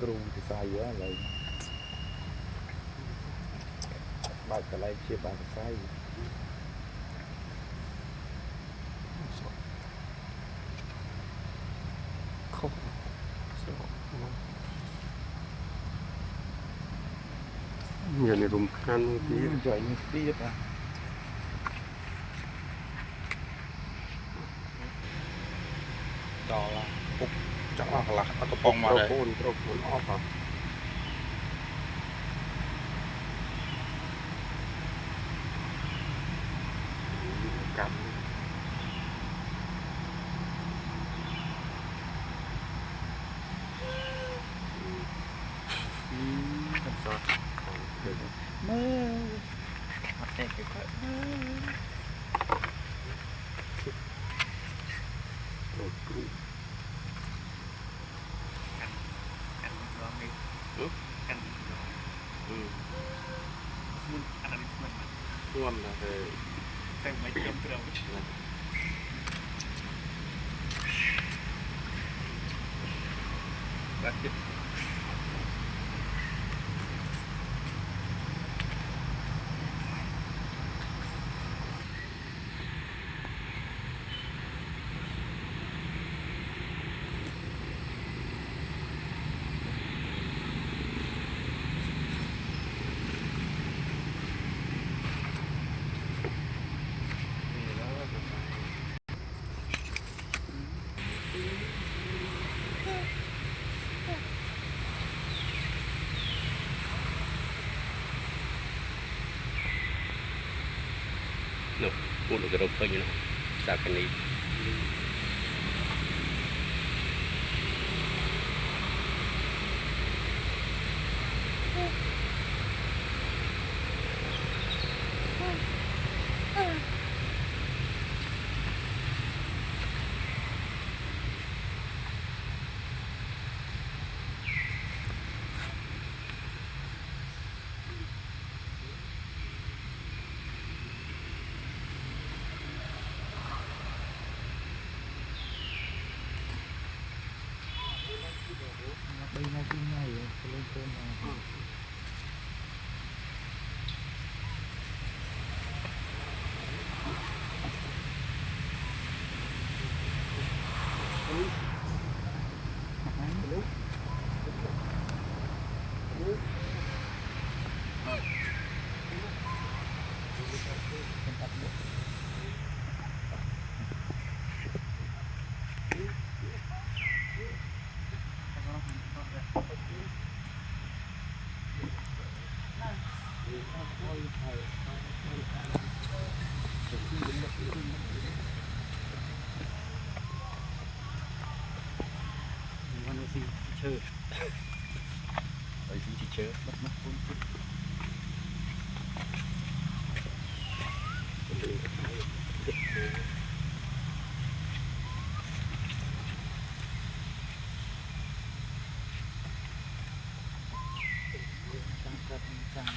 กรุงที่สายเยอะอะไรบ้านอะไรเชียบ้านที่สายอย่าในรุมคันที่ใหญ่ยิ่งตีดนะจอละปุ๊บจะออกละเอากระป๋องมาเลย โอนโอนออกครับกับมันสดมือมาเตะไปก่อนโอนกรุง กันร้องนี่กันร้องมันอันนั้นมัน ร่วมนะเฮ้ย แต่ไม่เตรียมเราบัดเจ็บเนาะพูดถึงกระดูกเพิ่งอยู่เนาะจากกันนี้ไปง่ายง่ายเลยเล่นเต้นเอาวันนี้สิเชิดไปสิเชิดบัดมาคุณจังจังจัง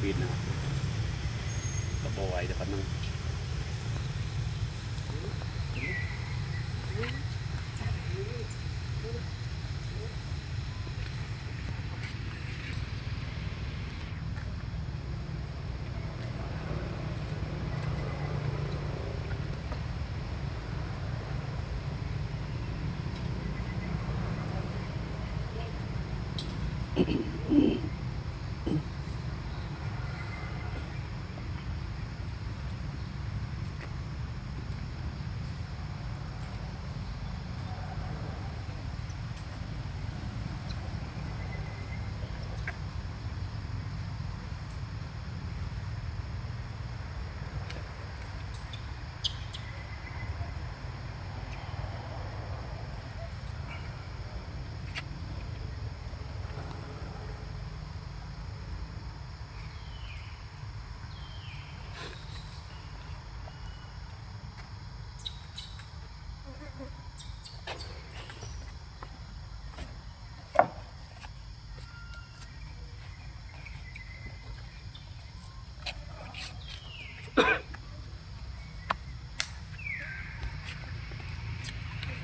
บินนะกระโบยแต่พันนึง เ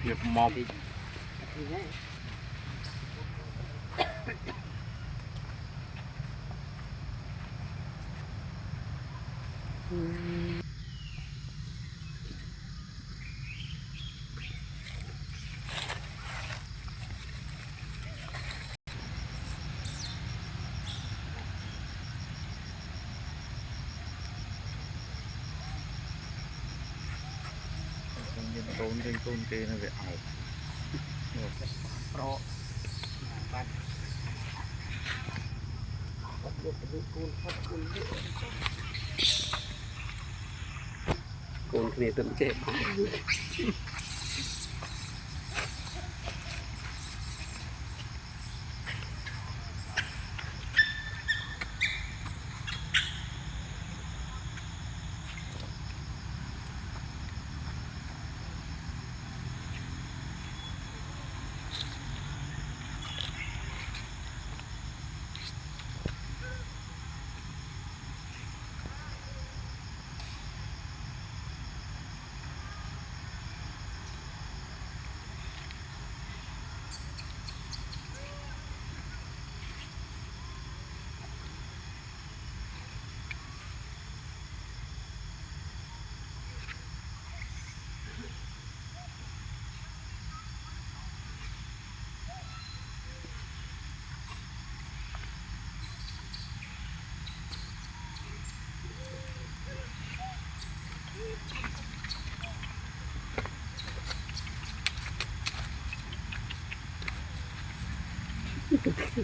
รียบมอบ ยินโตนยิงโตนเกนั่นเลยเอา เพราะบ้านโกนគ្នាទៅចេះ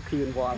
คืนวอน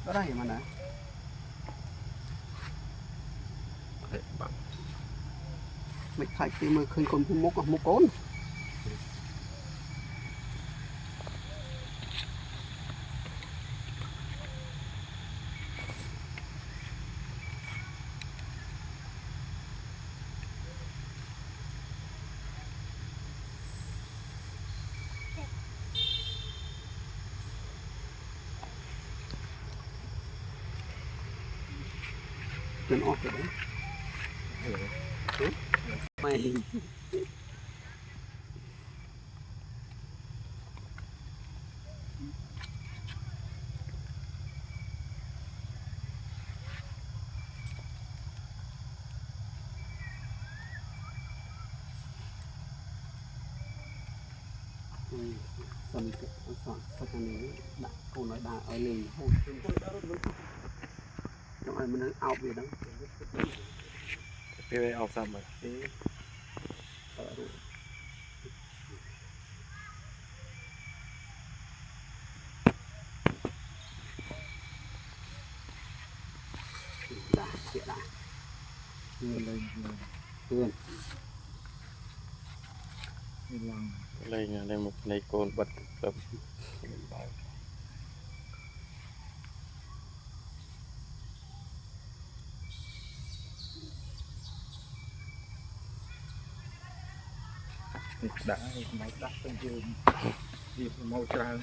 ก็ได้มันนะไม่ใครตีมือคืนคนพุ่มมุกมุกก้นมันออกเลยไม่ sân sọn sân này đã cô nói đã ở lì hôn trong này mình ao về đó ไปเอาซ้ำเลย đã hiện đã เพื่อนเลย เพื่อน มีลัง อะไรเงี้ยในมุกในโกนบัดแบบ เ đã máy đắt tân dương đi màu trà